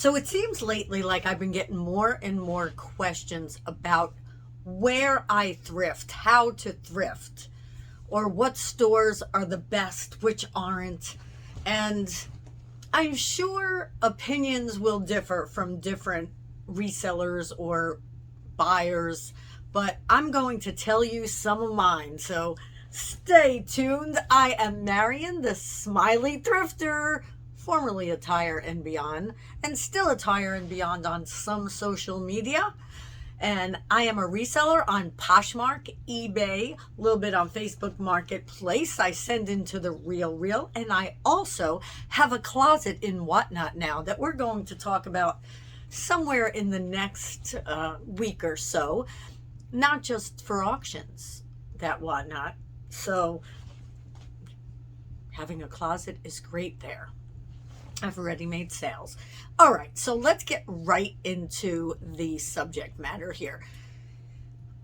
So it seems lately like I've been getting more and more questions about where I thrift, how to thrift, or what stores are the best, which aren't. And I'm sure opinions will differ from different resellers or buyers, but I'm going to tell you some of mine. So stay tuned. I am Marion, the smiley thrifter, formerly a Tire and Beyond, and still a Tire and Beyond on some social media. And I am a reseller on Poshmark, eBay, a little bit on Facebook Marketplace. I send into the Real, and I also have a closet in Whatnot now that we're going to talk about somewhere in the next week or so, not just for auctions, that Whatnot. So having a closet is great there. I've already made sales. All right, so let's get right into the subject matter here.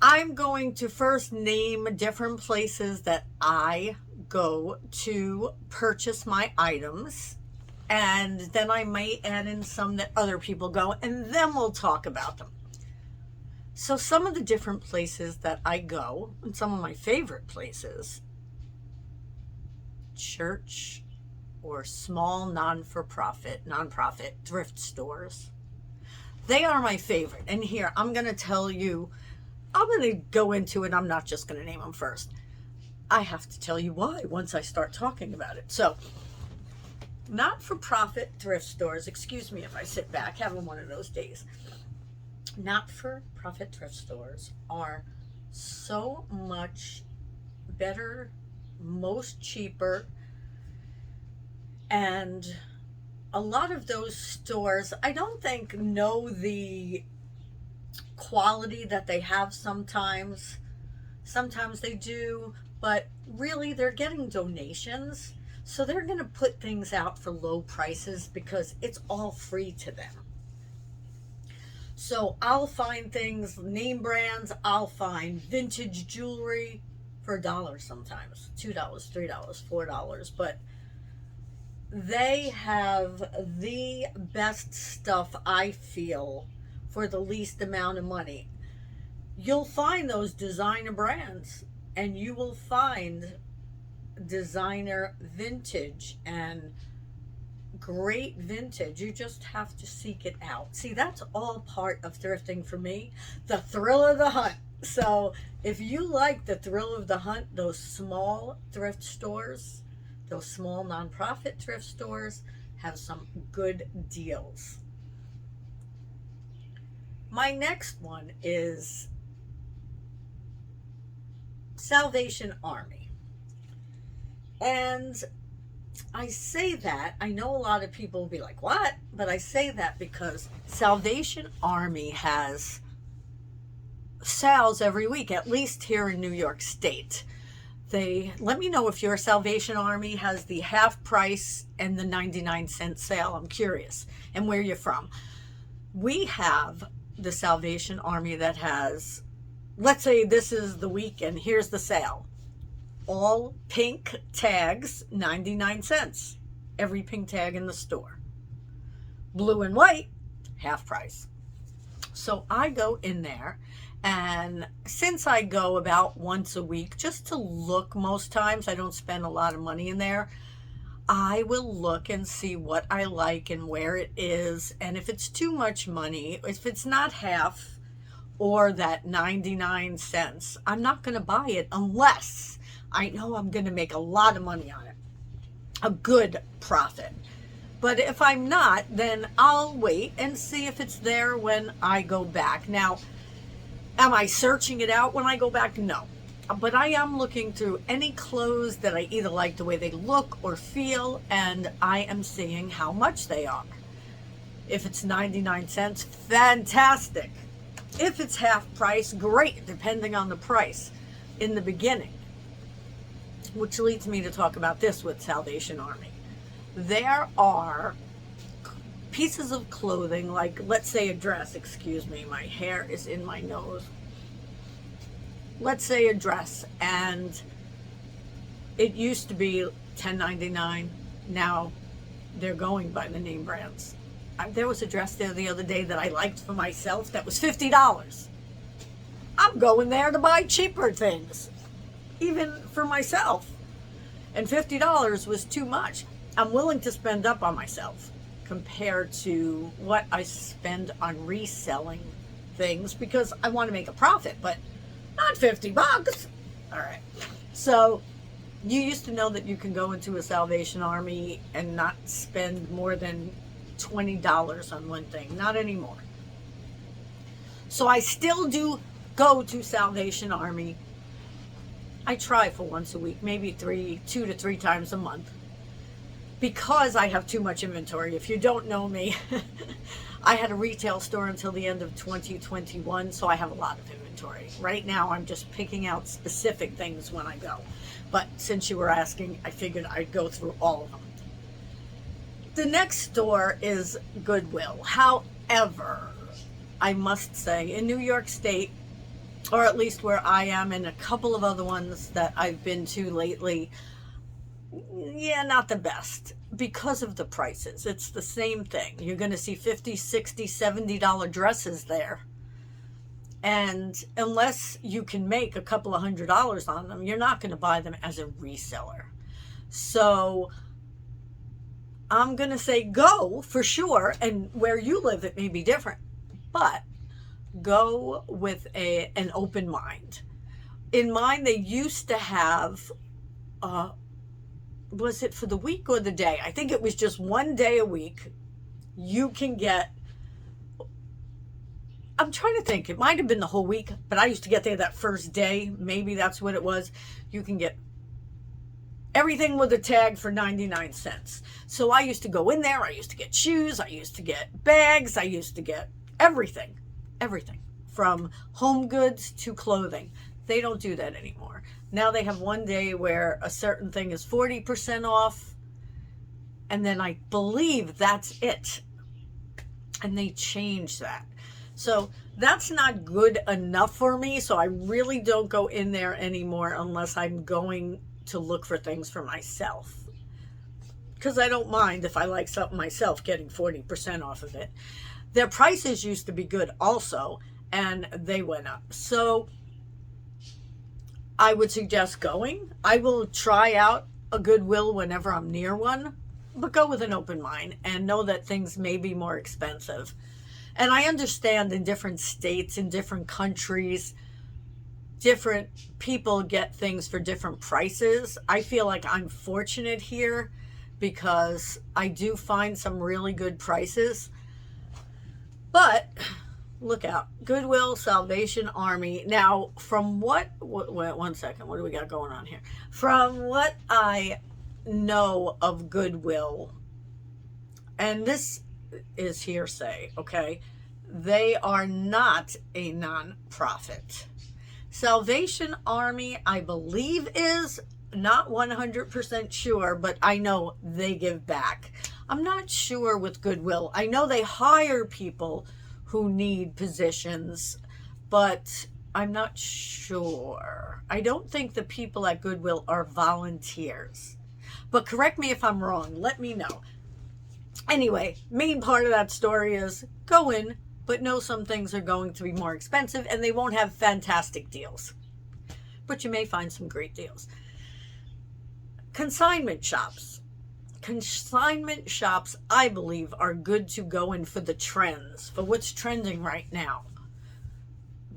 I'm going to first name different places that I go to purchase my items, and then I might add in some that other people go, and then we'll talk about them. So some of the different places that I go, and some of my favorite places, church or small nonprofit thrift stores. They are my favorite. And here, I'm going to tell you, I'm going to go into it. I'm not just going to name them first. I have to tell you why once I start talking about it. So, not-for-profit thrift stores, excuse me if I sit back, having one of those days. Not-for-profit thrift stores are so much better, most cheaper, and a lot of those stores, I don't think, know the quality that they have sometimes. Sometimes they do, but really they're getting donations. So they're going to put things out for low prices because it's all free to them. So I'll find things, name brands, I'll find vintage jewelry for $1 sometimes, $2, $3, $4, but they have the best stuff, I feel, for the least amount of money. You'll find those designer brands, and you will find designer vintage and great vintage. You just have to seek it out. See, that's all part of thrifting for me, the thrill of the hunt. So if you like the thrill of the hunt, those small thrift stores, those small nonprofit thrift stores have some good deals. My next one is Salvation Army. And I say that, I know a lot of people will be like, what? But I say that because Salvation Army has sales every week, at least here in New York State. They let me know if your Salvation Army has the half price and the 99-cent sale. I'm curious, and where you're from. We have the Salvation Army that has, let's say this is the week and here's the sale. All pink tags, 99 cents. Every pink tag in the store. Blue and white, half price. So I go in there, and since I go about once a week just to look, most times I don't spend a lot of money in there, I will look and see what I like and where it is. And if it's too much money, if it's not half or that 99 cents, I'm not going to buy it unless I know I'm going to make a lot of money on it, a good profit. But if I'm not, then I'll wait and see if it's there when I go back. Now, am I searching it out when I go back? No. But I am looking through any clothes that I either like the way they look or feel, and I am seeing how much they are. If it's 99 cents, fantastic. If it's half price, great, depending on the price in the beginning. Which leads me to talk about this with Salvation Army. There are pieces of clothing, like, let's say a dress, excuse me, my hair is in my nose. Let's say a dress, and it used to be $10.99. Now they're going by the name brands. There was a dress there the other day that I liked for myself that was $50. I'm going there to buy cheaper things, even for myself. And $50 was too much. I'm willing to spend up on myself compared to what I spend on reselling things because I want to make a profit, but not $50. All right. So you used to know that you can go into a Salvation Army and not spend more than $20 on one thing. Not anymore. So I still do go to Salvation Army. I try for once a week, maybe 2 to 3 times a month, because I have too much inventory. If you don't know me, I had a retail store until the end of 2021, so I have a lot of inventory. Right now, I'm just picking out specific things when I go. But since you were asking, I figured I'd go through all of them. The next store is Goodwill. However, I must say, in New York State, or at least where I am, and a couple of other ones that I've been to lately, yeah, not the best because of the prices. It's the same thing. You're going to see $50, $60, $70 dresses there. And unless you can make a couple of $100s on them, you're not going to buy them as a reseller. So I'm going to say go for sure. And where you live, it may be different. But go with an open mind. In mine, they used to have, was it for the week or the day? I think it was just one day a week. You can get, I'm trying to think, it might have been the whole week, but I used to get there that first day. Maybe that's what it was. You can get everything with a tag for 99 cents. So I used to go in there. I used to get shoes. I used to get bags. I used to get everything from home goods to clothing. They don't do that anymore. Now they have one day where a certain thing is 40% off, and then I believe that's it. And they change that. So that's not good enough for me. So I really don't go in there anymore unless I'm going to look for things for myself. Because I don't mind if I like something myself getting 40% off of it. Their prices used to be good also, and they went up. So I would suggest going. I will try out a Goodwill whenever I'm near one, but go with an open mind and know that things may be more expensive. And I understand in different states, in different countries, different people get things for different prices. I feel like I'm fortunate here because I do find some really good prices. But look out. Goodwill, Salvation Army. Now, from wait, 1 second. What do we got going on here? From what I know of Goodwill, and this is hearsay, okay? They are not a non-profit. Salvation Army, I believe, is not 100% sure, but I know they give back. I'm not sure with Goodwill. I know they hire people who need positions, but I'm not sure. I don't think the people at Goodwill are volunteers. But correct me if I'm wrong. Let me know. Anyway, main part of that story is go in, but know some things are going to be more expensive and they won't have fantastic deals. But you may find some great deals. Consignment shops. Consignment shops, I believe, are good to go in for the trends, for what's trending right now.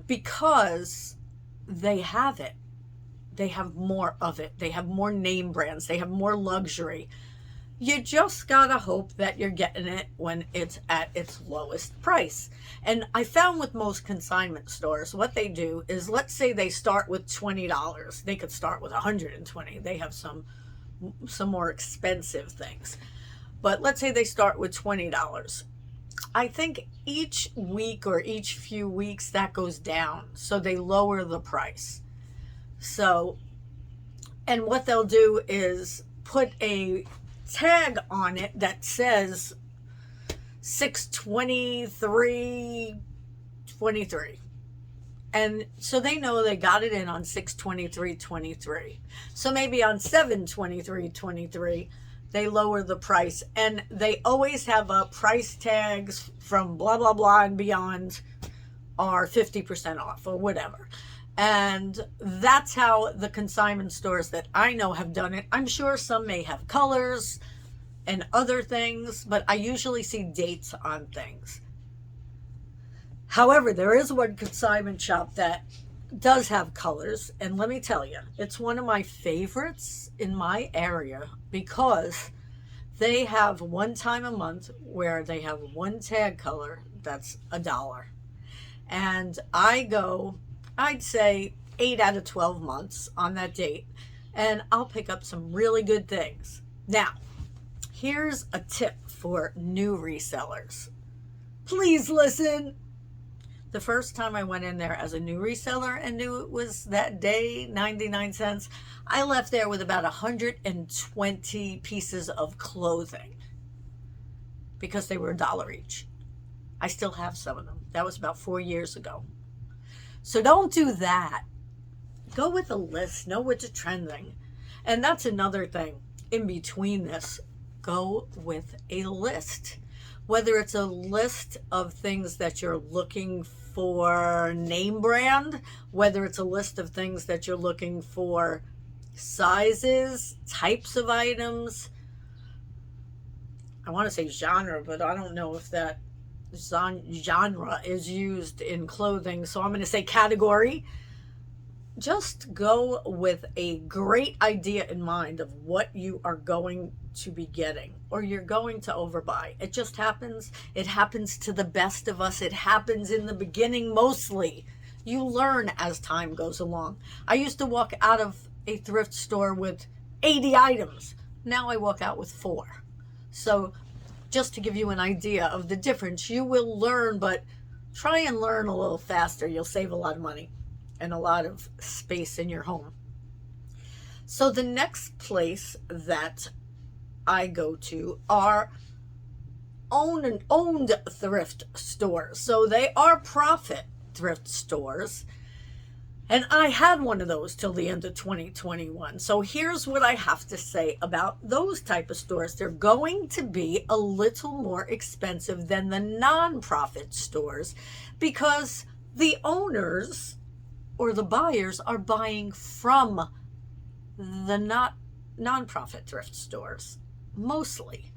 Because they have it. They have more of it. They have more name brands. They have more luxury. You just gotta hope that you're getting it when it's at its lowest price. And I found with most consignment stores, what they do is, let's say they start with $20. They could start with $120. They have some more expensive things. But let's say they start with $20. I think each week or each few weeks that goes down. So they lower the price. So, and what they'll do is put a tag on it that says $623.23, and so they know they got it in on $623.23. So maybe on $723.23 they lower the price, and they always have price tags from blah blah blah and beyond are 50% off or whatever. And that's how the consignment stores that I know have done it. I'm sure some may have colors and other things, but I usually see dates on things. However, there is one consignment shop that does have colors, and let me tell you, it's one of my favorites in my area because they have one time a month where they have one tag color that's $1. And I go, I'd say 8 out of 12 months on that date, and I'll pick up some really good things. Now, here's a tip for new resellers. Please listen. The first time I went in there as a new reseller and knew it was that day, 99 cents, I left there with about 120 pieces of clothing because they were $1 each. I still have some of them. That was about 4 years ago. So don't do that. Go with a list. Know what's trending. And that's another thing. In between this, go with a list. Whether it's a list of things that you're looking for name brand, whether it's a list of things that you're looking for sizes, types of items. I want to say genre, but I don't know if that genre is used in clothing, so I'm going to say category. Just go with a great idea in mind of what you are going to be getting, or you're going to overbuy. It just happens. It happens to the best of us. It happens in the beginning mostly. You learn as time goes along. I used to walk out of a thrift store with 80 items. Now I walk out with 4. So just to give you an idea of the difference, you will learn, but try and learn a little faster. You'll save a lot of money and a lot of space in your home. So the next place that I go to are owned thrift stores. So they are profit thrift stores. And I had one of those till the end of 2021. So here's what I have to say about those type of stores. They're going to be a little more expensive than the non-profit stores because the owners or the buyers are buying from the non-profit thrift stores, mostly.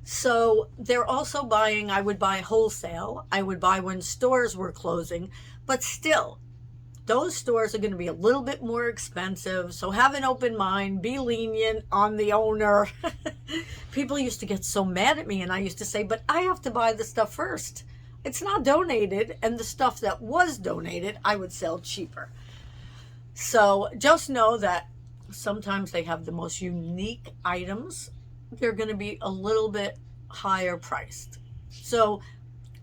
So they're also buying, I would buy wholesale. I would buy when stores were closing, but still, those stores are going to be a little bit more expensive. So have an open mind, be lenient on the owner. People used to get so mad at me, and I used to say, but I have to buy the stuff first. It's not donated, and the stuff that was donated, I would sell cheaper. So just know that sometimes they have the most unique items. They're going to be a little bit higher priced. So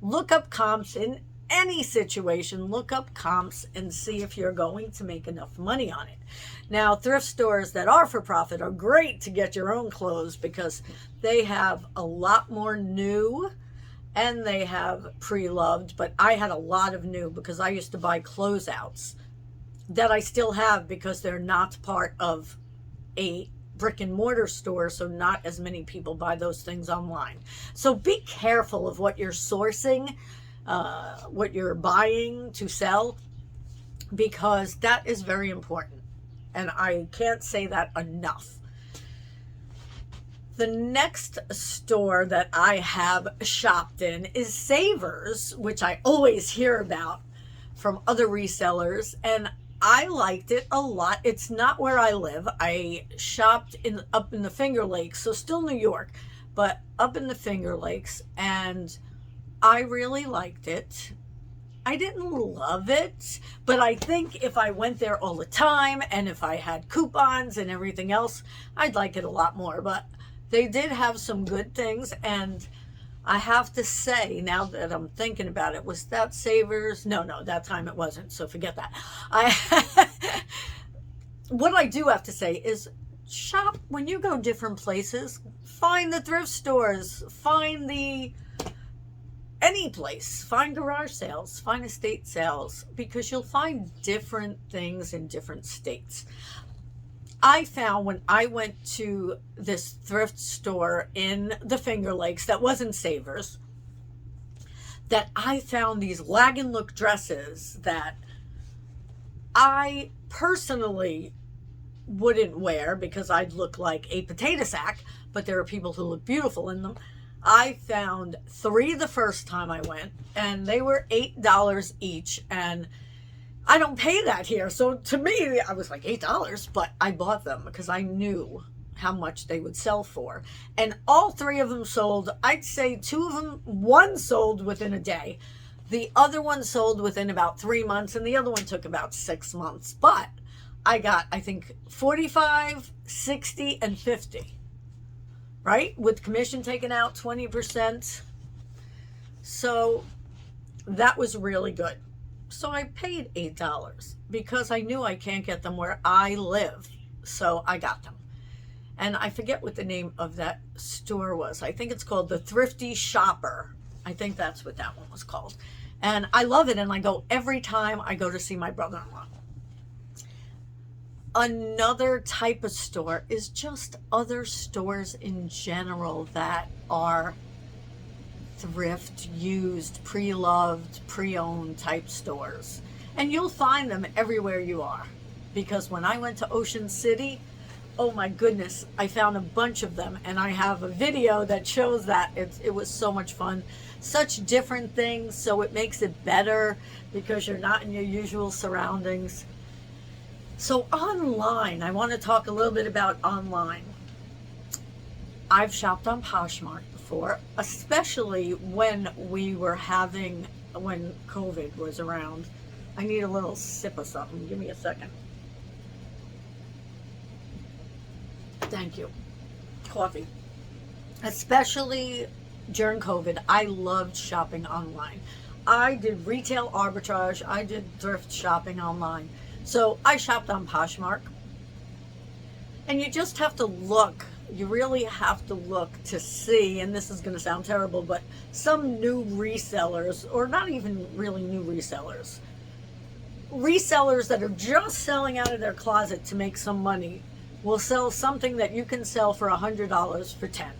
look up comps in any situation. Look up comps and see if you're going to make enough money on it. Now, thrift stores that are for profit are great to get your own clothes because they have a lot more new and they have pre-loved, but I had a lot of new because I used to buy closeouts that I still have because they're not part of a brick and mortar store, so not as many people buy those things online. So be careful of what you're sourcing, what you're buying to sell, because that is very important. And I can't say that enough. The next store that I have shopped in is Savers, which I always hear about from other resellers, and I liked it a lot. It's not where I live. I shopped up in the Finger Lakes, so still New York, but up in the Finger Lakes, and I really liked it. I didn't love it, but I think if I went there all the time and if I had coupons and everything else, I'd like it a lot more. But they did have some good things, and I have to say, now that I'm thinking about it, was that Savers? No, that time it wasn't, so forget that. What I do have to say is shop, when you go different places, find the thrift stores, find any place, find garage sales, find estate sales, because you'll find different things in different states. I found when I went to this thrift store in the Finger Lakes that wasn't Savers, that I found these lag and look dresses that I personally wouldn't wear because I'd look like a potato sack, but there are people who look beautiful in them. I found 3 the first time I went, and they were $8 each, and I don't pay that here. So to me, I was like, $8, but I bought them because I knew how much they would sell for. And all 3 of them sold. I'd say 2 of them, one sold within a day. The other one sold within about 3 months, and the other one took about 6 months. But I got, I think, 45, 60, and 50, right? With commission taken out, 20%. So that was really good. So I paid $8 because I knew I can't get them where I live. So I got them. And I forget what the name of that store was. I think it's called the Thrifty Shopper. I think that's what that one was called. And I love it. And I go every time I go to see my brother-in-law. Another type of store is just other stores in general that are thrift, used, pre-loved, pre-owned type stores. And you'll find them everywhere you are. Because when I went to Ocean City, oh my goodness, I found a bunch of them. And I have a video that shows that. It was so much fun. Such different things, so it makes it better because you're not in your usual surroundings. So online, I want to talk a little bit about online. I've shopped on Poshmark before, especially when when COVID was around. I need a little sip of something. Give me a second. Thank you. Coffee. Especially during COVID, I loved shopping online. I did retail arbitrage. I did thrift shopping online. So I shopped on Poshmark. And you just have to look. You really have to look to see, and this is going to sound terrible, but some new resellers, or not even really new resellers, resellers that are just selling out of their closet to make some money, will sell something that you can sell for $100 for $10.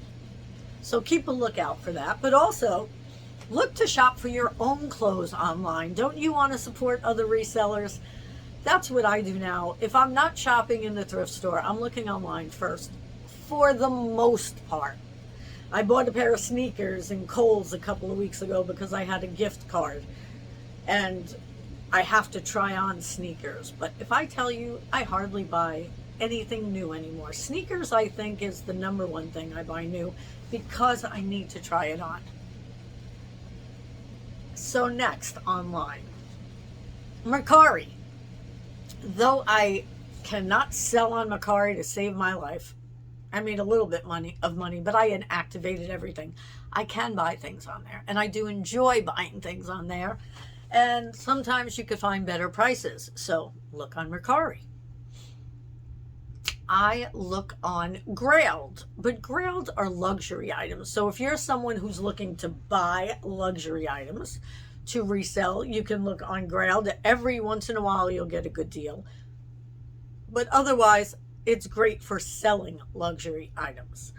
So keep a lookout for that. But also, look to shop for your own clothes online. Don't you want to support other resellers? That's what I do now. If I'm not shopping in the thrift store, I'm looking online first. For the most part. I bought a pair of sneakers in Kohl's a couple of weeks ago because I had a gift card. And I have to try on sneakers. But if I tell you, I hardly buy anything new anymore. Sneakers, I think, is the number one thing I buy new because I need to try it on. So next, online. Mercari. Though I cannot sell on Mercari to save my life, I made a little bit of money, but I inactivated everything. I can buy things on there, and I do enjoy buying things on there. And sometimes you could find better prices. So look on Mercari. I look on Grailed, but Grailed are luxury items. So if you're someone who's looking to buy luxury items to resell, you can look on Grailed. Every once in a while, you'll get a good deal. But otherwise, it's great for selling luxury items.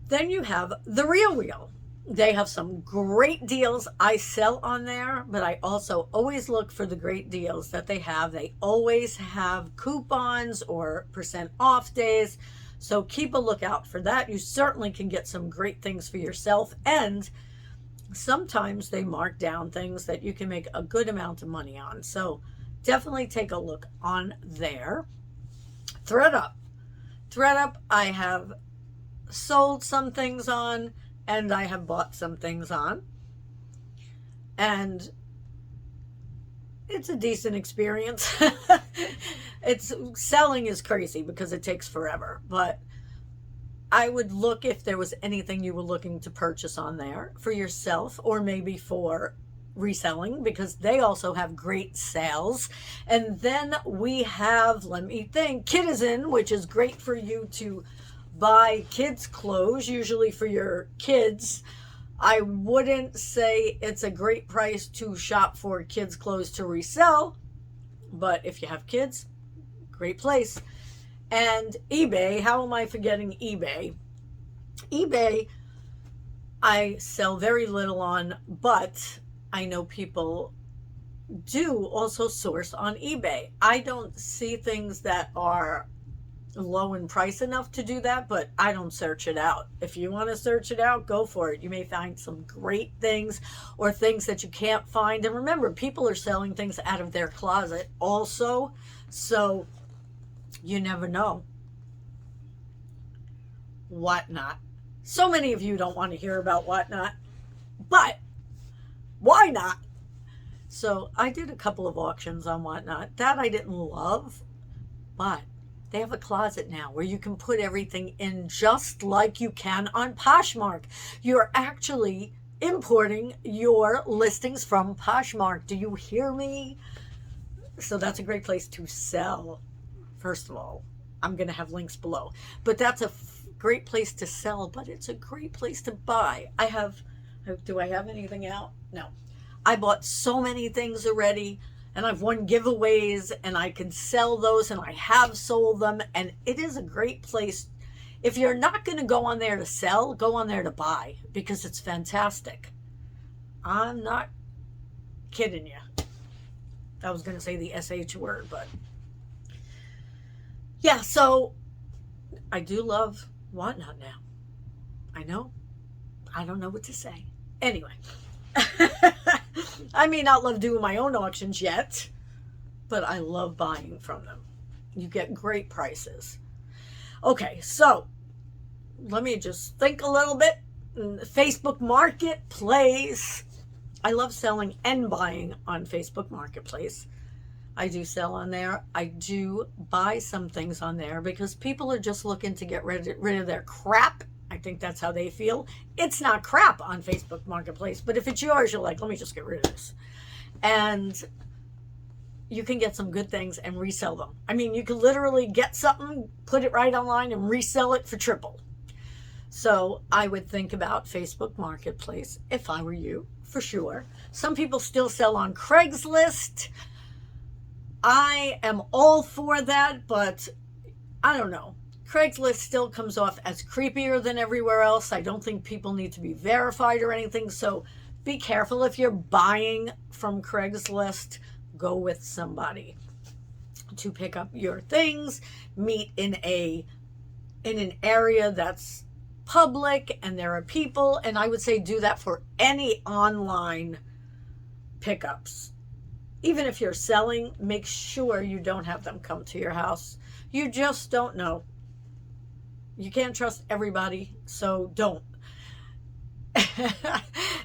Then you have The Real Real. They have some great deals. I sell on there, but I also always look for the great deals that they have. They always have coupons or % off days. So keep a lookout for that. You certainly can get some great things for yourself. And sometimes they mark down things that you can make a good amount of money on. So definitely take a look on there. ThredUp. ThredUp, I have sold some things on, and I have bought some things on. And it's a decent experience. Selling is crazy because it takes forever. But I would look if there was anything you were looking to purchase on there for yourself, or maybe for reselling, because they also have great sales. And then we have, let me think, Kidizen, which is great for you to buy kids' clothes, usually for your kids. I wouldn't say it's a great price to shop for kids' clothes to resell, but if you have kids, great place. And eBay, how am I forgetting eBay? eBay, I sell very little on, but I know people do also source on eBay. I don't see things that are low in price enough to do that, but I don't search it out. If you want to search it out, go for it. You may find some great things or things that you can't find. And remember, people are selling things out of their closet also, so you never know. Whatnot. So many of you don't want to hear about Whatnot, but why not? So I did a couple of auctions on Whatnot. That I didn't love, but they have a closet now where you can put everything in just like you can on Poshmark. You're actually importing your listings from Poshmark. Do you hear me? So that's a great place to sell. First of all, I'm going to have links below. But that's a great place to sell, but it's a great place to buy. Do I have anything out? No. I bought so many things already, and I've won giveaways, and I can sell those, and I have sold them, and it is a great place. If you're not going to go on there to sell, go on there to buy, because it's fantastic. I'm not kidding you. I was going to say the SH word, but yeah, so I do love Whatnot now. I know. I don't know what to say. Anyway. I may not love doing my own auctions yet, but I love buying from them. You get great prices. Okay, so let me just think a little bit. Facebook Marketplace. I love selling and buying on Facebook Marketplace. I do sell on there. I do buy some things on there because people are just looking to get rid of their crap. I think that's how they feel. It's not crap on Facebook Marketplace, but if it's yours, you're like, let me just get rid of this. And you can get some good things and resell them. I mean, you can literally get something, put it right online, and resell it for triple. So I would think about Facebook Marketplace if I were you, for sure. Some people still sell on Craigslist. I am all for that, but I don't know. Craigslist still comes off as creepier than everywhere else. I don't think people need to be verified or anything, so be careful if you're buying from Craigslist. Go with somebody to pick up your things. Meet in an area that's public and there are people, and I would say do that for any online pickups. Even if you're selling, make sure you don't have them come to your house. You just don't know. You can't trust everybody, so don't.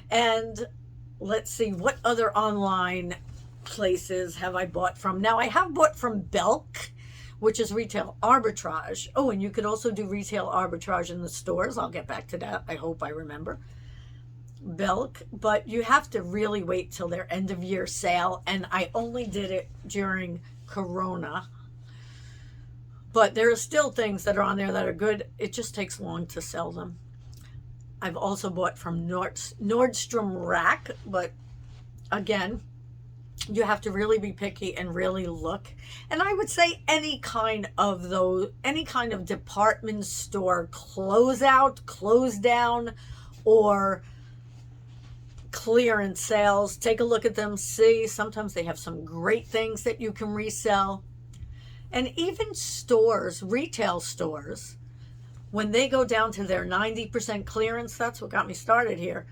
And let's see, what other online places have I bought from? Now, I have bought from Belk, which is retail arbitrage. Oh, and you could also do retail arbitrage in the stores. I'll get back to that. I hope I remember. Belk, but you have to really wait till their end of year sale, and I only did it during Corona. But there are still things that are on there that are good. It just takes long to sell them. I've also bought from Nordstrom Rack, but again, you have to really be picky and really look. And I would say any kind of department store closeout, close down, or clearance sales, take a look at them, see. Sometimes they have some great things that you can resell. And even stores, retail stores, when they go down to their 90% clearance, that's what got me started here.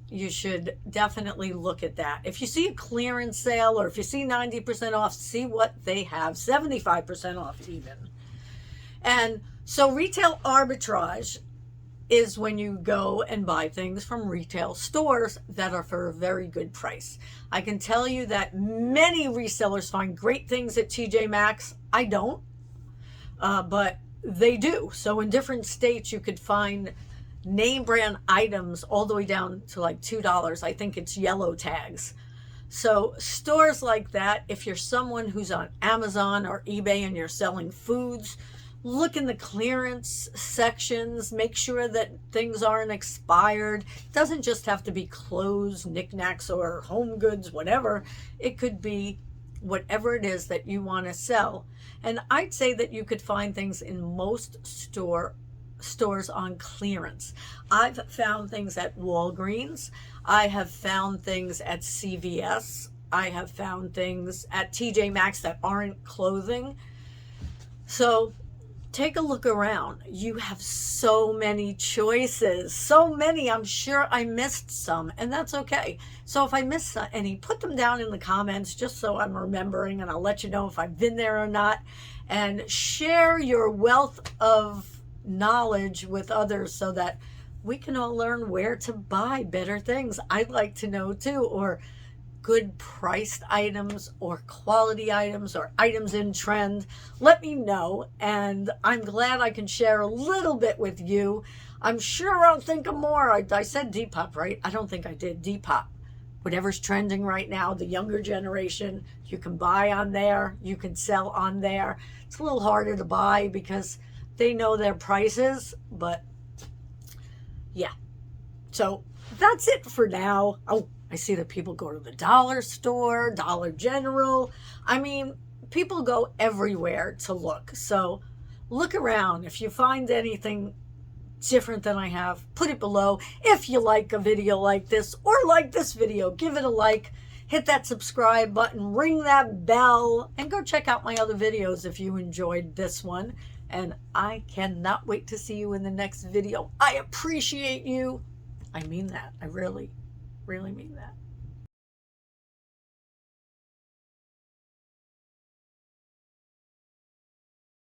You should definitely look at that. If you see a clearance sale or if you see 90% off, see what they have, 75% off even. And so retail arbitrage is when you go and buy things from retail stores that are for a very good price. I can tell you that many resellers find great things at TJ Maxx. I don't, but they do. So in different states, you could find name brand items all the way down to like $2. I think it's yellow tags. So stores like that, if you're someone who's on Amazon or eBay and you're selling foods, look in the clearance sections, make sure that things aren't expired. It doesn't just have to be clothes, knickknacks, or home goods, whatever. It could be whatever it is that you want to sell. And I'd say that you could find things in most stores on clearance. I've found things at Walgreens. I have found things at CVS. I have found things at TJ Maxx that aren't clothing. So take a look around. You have so many choices, so many. I'm sure I missed some, and that's okay. So if I missed any, put them down in the comments just so I'm remembering, and I'll let you know if I've been there or not. And share your wealth of knowledge with others so that we can all learn where to buy better things. I'd like to know too, or good priced items or quality items or items in trend. Let me know, and I'm glad I can share a little bit with you. I'm sure I'll think of more. I said Depop, right? I don't think I did. Depop. Whatever's trending right now, the younger generation, you can buy on there, you can sell on there. It's a little harder to buy because they know their prices, but yeah. So that's it for now. Oh, I see that people go to the dollar store, Dollar General. I mean, people go everywhere to look. So look around. If you find anything different than I have, put it below. If you like a video like this or like this video, give it a like, hit that subscribe button, ring that bell, and go check out my other videos if you enjoyed this one. And I cannot wait to see you in the next video. I appreciate you. I mean that. I really, really mean that.